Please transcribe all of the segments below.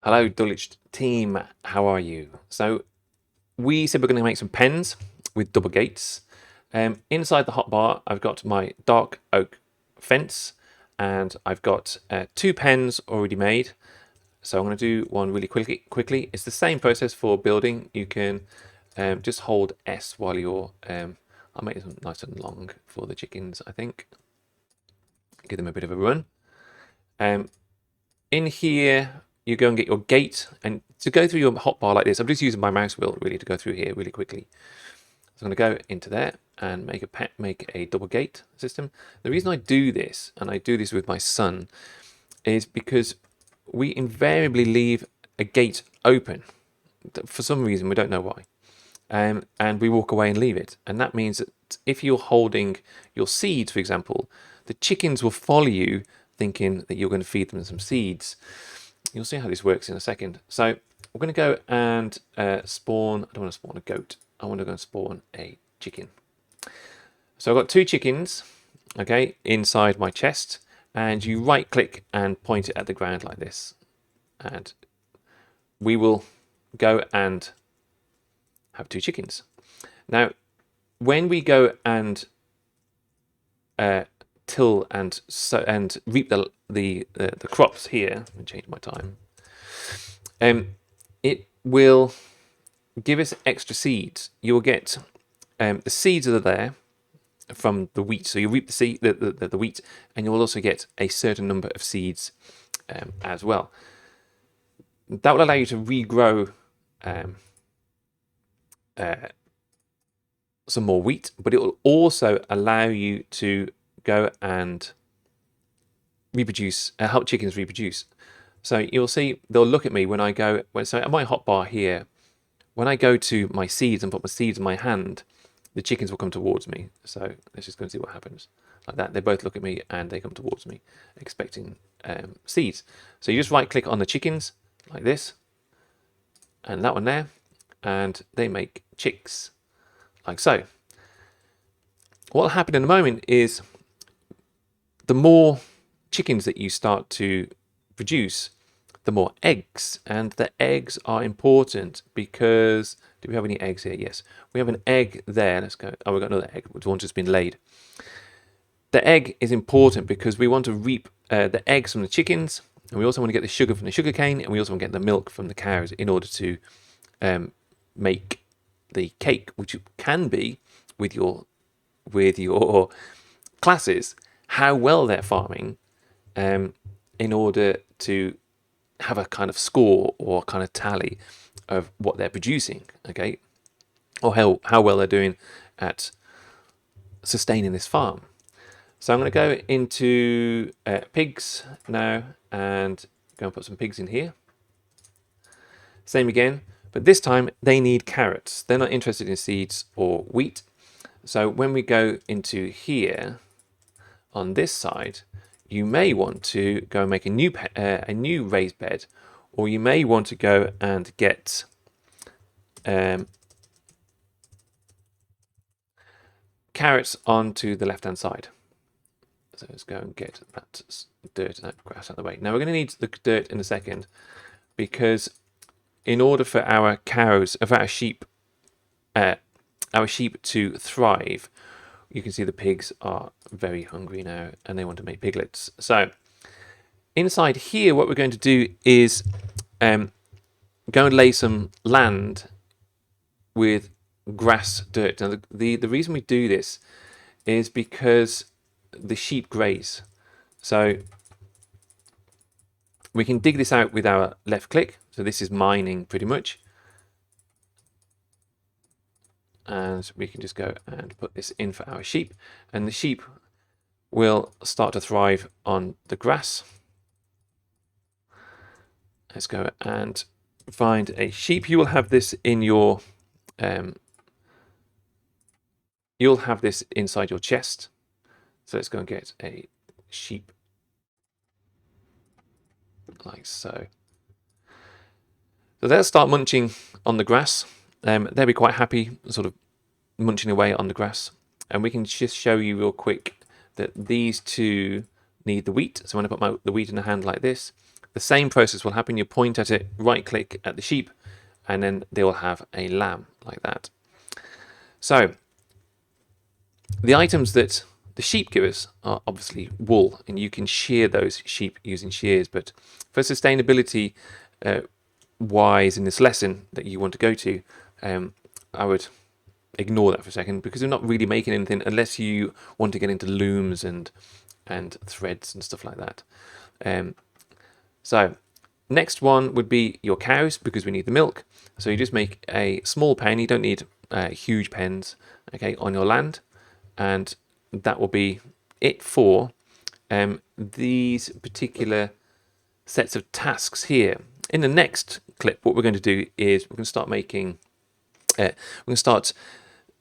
Hello, Dulwich team. How are you? So we said we're going to make some pens with double gates. Inside the hotbar, I've got my dark oak fence, and I've got two pens already made. So I'm going to do one really quickly. It's the same process for building. You can just hold S while you're. I'll make this nice and long for the chickens, I think. Give them a bit of a run. In here, you go and get your gate, and to go through your hotbar like this, I'm just using my mouse wheel really to go through here really quickly. So I'm going to go into there and make a double gate system. The reason I do this, and I do this with my son, is because we invariably leave a gate open for some reason. We don't know why. And we walk away and leave it. And that means that if you're holding your seeds, for example, the chickens will follow you thinking that you're going to feed them some seeds. You'll see how this works in a second. So we're going to go and spawn. I don't want to spawn a goat. I want to go and spawn a chicken. So I've got two chickens, okay, inside my chest. And you right click and point it at the ground like this. And we will go and have two chickens. Now, when we go and till and reap the crops here, and change my time, it will give us extra seeds. You will get the seeds that are there from the wheat. So you reap the seed, the wheat, and you will also get a certain number of seeds as well. That will allow you to regrow some more wheat, but it will also allow you to go and reproduce, help chickens reproduce. So you'll see they'll look at me when I go. So at my hotbar here, when I go to my seeds and put my seeds in my hand, the chickens will come towards me. So let's just go and see what happens. Like that, they both look at me and they come towards me, expecting seeds. So you just right click on the chickens like this, and that one there, and they make chicks like so. What will happen in a moment is the more chickens that you start to produce, the more eggs. And the eggs are important because, do we have any eggs here? Yes, we have an egg there. Let's go. Oh, we've got another egg, which one's just been laid. The egg is important because we want to reap the eggs from the chickens, and we also want to get the sugar from the sugar cane, and we also want to get the milk from the cows in order to make the cake, which can be with your classes, how well they're farming, in order to have a kind of score or kind of tally of what they're producing, okay, or how well they're doing at sustaining this farm. So I'm going to go into pigs now and go and put some pigs in here. Same again, but this time they need carrots. They're not interested in seeds or wheat. So when we go into here on this side, you may want to go and make a new raised bed, or you may want to go and get carrots onto the left hand side. So let's go and get that dirt and that grass out of the way. Now we're going to need the dirt in a second, because in order for our cows, of our sheep to thrive, you can see the pigs are very hungry now and they want to make piglets. So inside here, what we're going to do is go and lay some land with grass dirt. Now the reason we do this is because the sheep graze. So we can dig this out with our left click. So this is mining pretty much. And we can just go and put this in for our sheep, and the sheep will start to thrive on the grass. Let's go and find a sheep. You will have this in your you'll have this inside your chest. So let's go and get a sheep like so. So they'll start munching on the grass. They'll be quite happy, sort of munching away on the grass. And we can just show you real quick that these two need the wheat. So when I put the wheat in the hand like this, the same process will happen. You point at it, right click at the sheep, and then they'll have a lamb like that. So the items that the sheep give us are obviously wool, and you can shear those sheep using shears. But for sustainability wise in this lesson that you want to go to, I would ignore that for a second, because we're not really making anything unless you want to get into looms and threads and stuff like that. So next one would be your cows, because we need the milk. So you just make a small pen. You don't need huge pens, okay, on your land, and that will be it for these particular sets of tasks here. In the next clip, what we're going to do is we're going to start making we're going to start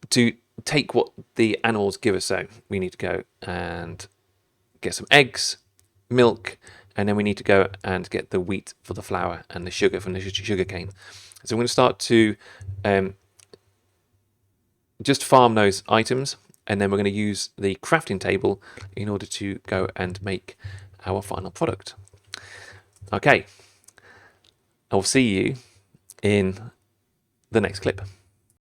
to take what the animals give us. So we need to go and get some eggs, milk, and then we need to go and get the wheat for the flour and the sugar from the sugar cane. So I'm going to start to just farm those items, and then we're going to use the crafting table in order to go and make our final product. Okay, I'll see you in the next clip.